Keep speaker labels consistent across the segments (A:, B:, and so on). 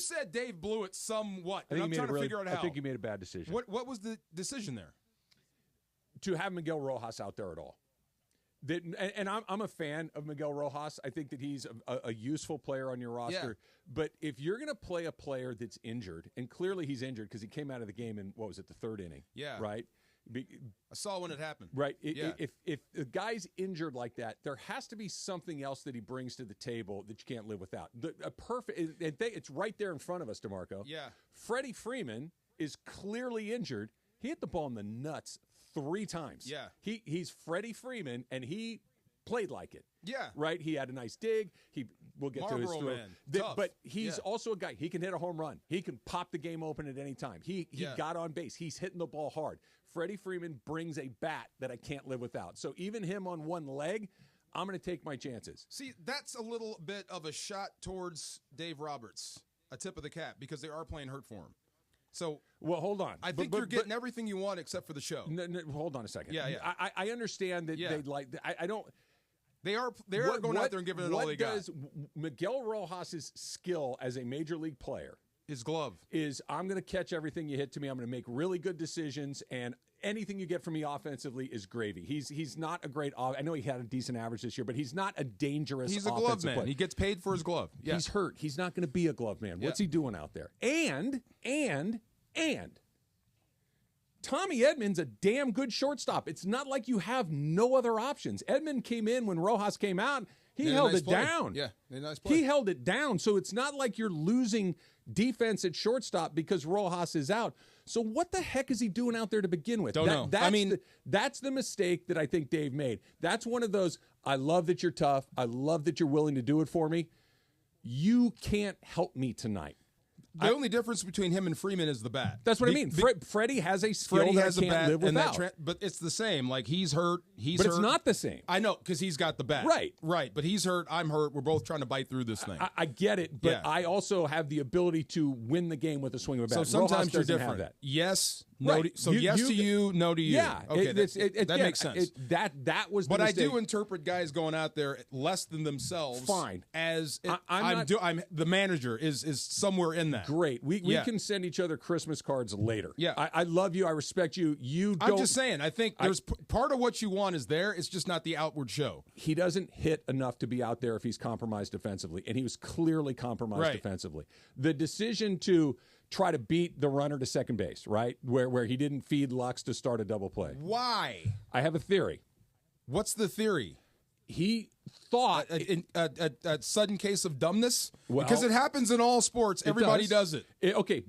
A: said Dave blew it somewhat.
B: I think
A: I'm trying to figure out how.
B: I think he made a bad decision.
A: What was the decision there?
B: To have Miguel Rojas out there at all. And I'm a fan of Miguel Rojas. I think that he's a useful player on your roster.
A: Yeah.
B: But if you're going to play a player that's injured, and clearly he's injured because he came out of the game in, what was it, the third inning?
A: Yeah.
B: Right?
A: I saw when it happened.
B: Right.
A: Yeah.
B: If the guy's injured like that, there has to be something else that he brings to the table that you can't live without. It's right there in front of us, DeMarco.
A: Yeah.
B: Freddie Freeman is clearly injured. He hit the ball in the nuts 3 times.
A: Yeah.
B: He's Freddie Freeman, and he played like it.
A: Yeah.
B: Right? He had a nice dig. We'll get to his
A: Marlboro
B: story.
A: man. Tough.
B: But he's also a guy. He can hit a home run. He can pop the game open at any time. He got on base. He's hitting the ball hard. Freddie Freeman brings a bat that I can't live without. So even him on one leg, I'm going to take my chances.
A: See, that's a little bit of a shot towards Dave Roberts, a tip of the cap, because they are playing hurt for him. So,
B: well, hold on.
A: I think you're getting everything you want except for the show.
B: No, hold on a second.
A: Yeah.
B: I understand that they'd like. I don't.
A: They are going out there and giving it all they got. What does
B: Miguel Rojas' skill as a major league player?
A: His glove
B: is I'm going to catch everything you hit to me. I'm going to make really good decisions, and anything you get from me offensively is gravy. He's not a great. I know he had a decent average this year, but he's not a dangerous.
A: He's a glove man.
B: Player.
A: He gets paid for his glove. Yeah.
B: He's hurt. He's not going to be a glove man. What's he doing out there? And Tommy Edman's a damn good shortstop. It's not like you have no other options. Edman came in when Rojas came out. He held it down.
A: Yeah, nice play.
B: He held it down. So it's not like you're losing defense at shortstop because Rojas is out. So what the heck is he doing out there to begin with?
A: Don't know.
B: That's the mistake that I think Dave made. That's one of those, I love that you're tough. I love that you're willing to do it for me. You can't help me tonight.
A: The only difference between him and Freeman is the bat.
B: That's what I mean. Freddie has a skill that I can't live without.
A: But it's the same. Like, he's hurt.
B: But it's not the same.
A: I know, because he's got the bat. Right. But he's hurt. I'm hurt. We're both trying to bite through this thing.
B: I get it, but I also have the ability to win the game with a swing of a bat.
A: So sometimes you're
B: different.
A: different. Yes. No. Yes to you. No to you.
B: Yeah.
A: Okay. That makes sense.
B: That was.
A: But I do interpret guys going out there less than themselves.
B: Fine.
A: As I'm the manager is somewhere in that.
B: Great. We can send each other Christmas cards later.
A: Yeah.
B: I love you. I respect you.
A: I'm just saying. I think there's part of what you want is there. It's just not the outward show.
B: He doesn't hit enough to be out there if he's compromised defensively, and he was clearly compromised defensively. The decision to try to beat the runner to second base, right, where he didn't feed Lux to start a double play.
A: Why?
B: I have a theory.
A: What's the theory?
B: He thought
A: a sudden case of dumbness,
B: well,
A: because it happens in all sports. Everybody does it.
B: Okay,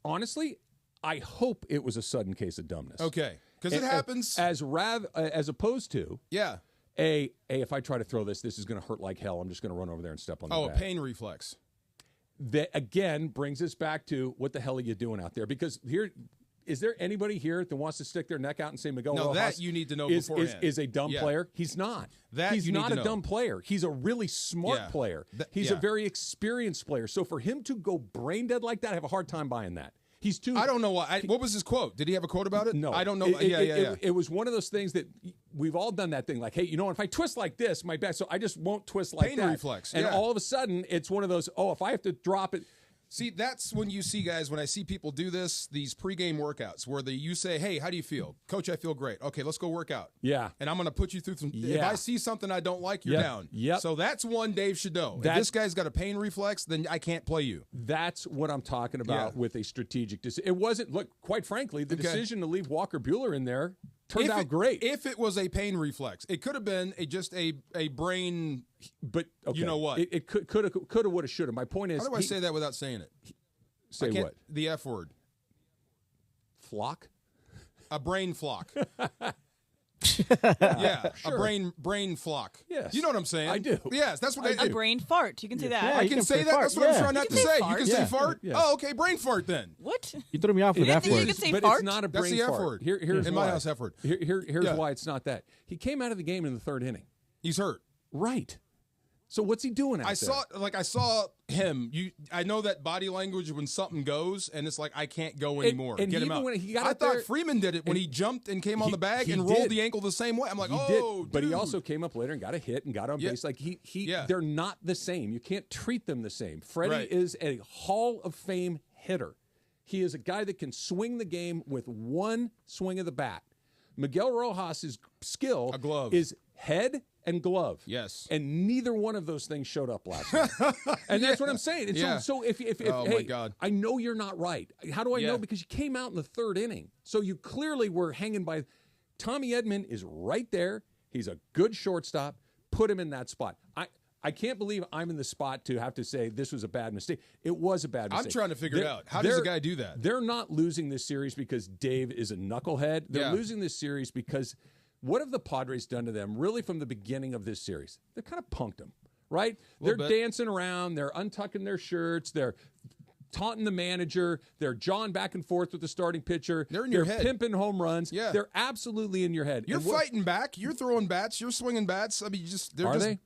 B: honestly, I hope it was a sudden case of dumbness.
A: Okay, because it happens
B: as opposed to if I try to throw this is going to hurt like hell. I'm just going to run over there and step on the bat.
A: A pain reflex.
B: That again brings us back to what the hell are you doing out there? Because is there anybody here that wants to stick their neck out and say Miguel Rojas
A: that you need to know beforehand.
B: Is a dumb player? He's not. He's not a dumb player. He's a really smart player. He's a very experienced player. So for him to go brain dead like that, I have a hard time buying that. He's too.
A: I don't know why. What was his quote? Did he have a quote about it?
B: No,
A: I don't know.
B: It was one of those things that we've all done that thing. Like, hey, if I twist like this, my back, so I just won't twist like that.
A: Pain reflex.
B: And all of a sudden, it's one of those. Oh, if I have to drop it.
A: See, that's when you see guys, when I see people do these pregame workouts where you say, hey, how do you feel? Coach, I feel great. Okay, let's go work out.
B: Yeah.
A: And I'm going to put you through some. Yeah. If I see something I don't like, you're down.
B: Yep.
A: So that's one Dave should know. If this guy's got a pain reflex, then I can't play you.
B: That's what I'm talking about with a strategic decision. It wasn't, look, quite frankly, the decision to leave Walker Buehler in there turned out great.
A: If it was a pain reflex, it could have been just a brain.
B: But
A: you know what?
B: It could have, would have, should have. My point is.
A: How do I say that without saying it?
B: Say what?
A: The F word.
B: Flock?
A: A brain flock.
B: Sure.
A: A brain flock.
B: Yes.
A: You know what I'm saying?
B: I do.
A: Yes, that's what I do.
C: A brain fart. You can say that.
A: Yeah, I can say that. That's what I'm trying not to say. You can say fart?
B: Yeah.
A: Oh, okay, brain fart then.
C: What?
D: You threw me off with F
C: You
D: word.
C: can say
B: but
C: fart?
B: It's not a
A: That's
B: brain
A: the F
B: fart.
A: word.
B: Here's
A: in
B: why.
A: my house, F word.
B: Here's why it's not that. He came out of the game in the third inning.
A: He's hurt.
B: Right. So what's he doing out there?
A: I saw him. I know that body language when something goes, and it's like I can't go anymore.
B: And
A: Get him out. I thought Freeman did it when he jumped and came on the bag and rolled the ankle the same way. I'm like, dude.
B: But he also came up later and got a hit and got on base. Like they're not the same. You can't treat them the same. Freddie is a Hall of Fame hitter. He is a guy that can swing the game with one swing of the bat. Miguel Rojas' skill is head and glove.
A: Yes.
B: And neither one of those things showed up last night. And that's what I'm saying. And so if
A: my God.
B: I know you're not right. How do I know? Because you came out in the third inning. So you clearly were hanging by. Tommy Edman is right there. He's a good shortstop. Put him in that spot. I can't believe I'm in the spot to have to say this was a bad mistake. It was a bad mistake.
A: I'm trying to figure it out. How does a guy do that?
B: They're not losing this series because Dave is a knucklehead. They're losing this series because what have the Padres done to them really from the beginning of this series? They kind of punked them, right? They're dancing around. They're untucking their shirts. They're taunting the manager. They're jawing back and forth with the starting pitcher.
A: They're in your head.
B: Pimping home runs. Yeah. They're absolutely in your head.
A: You're fighting back. You're throwing bats. You're swinging bats. I mean,
B: Are they?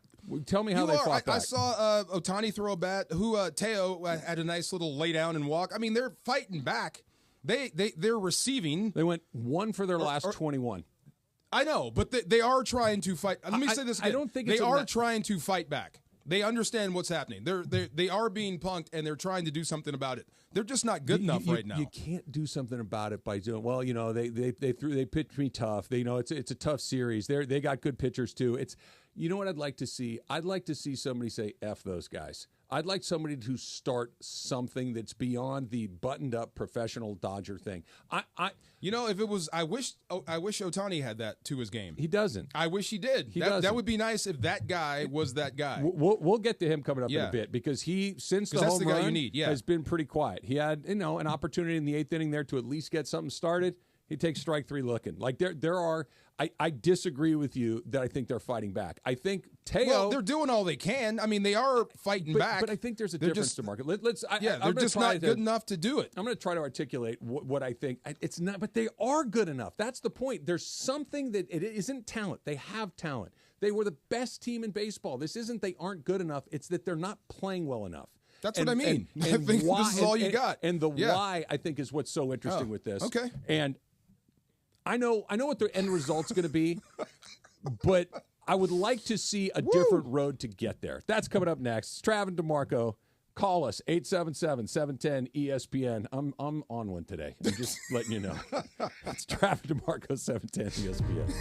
B: Tell me how they fought back.
A: I saw Ohtani throw a bat. Teo had a nice little lay down and walk. I mean, they're fighting back. They're receiving.
B: They went 1 for their last 21.
A: I know, but they are trying to fight. Let me say this again.
B: I don't think
A: they are trying to fight back. They understand what's happening. They are being punked, and they're trying to do something about it. They're just not good enough right now.
B: You can't do something about it by doing well. They pitched me tough. It's a tough series. They got good pitchers too. You know what I'd like to see? I'd like to see somebody say F those guys. I'd like somebody to start something that's beyond the buttoned-up professional Dodger thing.
A: If it was, I wish Ohtani had that to his game.
B: He doesn't.
A: I wish he did. That would be nice if that guy was that guy.
B: We'll get to him coming up in a bit because since the home run has been pretty quiet. He had an opportunity in the 8th inning there to at least get something started. He takes strike 3 looking. Like there are. I disagree with you that I think they're fighting back. I think Teo.
A: Well, they're doing all they can. I mean, they are fighting back.
B: But I think there's a difference to market.
A: They're just not good enough to do it.
B: I'm going to try to articulate what I think. It's not, but they are good enough. That's the point. There's something that it isn't talent. They have talent. They were the best team in baseball. This isn't they aren't good enough. It's that they're not playing well enough.
A: That's what I mean. I think this is all you got.
B: And the why, I think, is what's so interesting with this.
A: Okay.
B: And I know what the end result's going to be, but I would like to see a different road to get there. That's coming up next. It's Trav and DeMarco. Call us, 877-710-ESPN. I'm on one today. I'm just letting you know. It's Trav and DeMarco, 710 ESPN.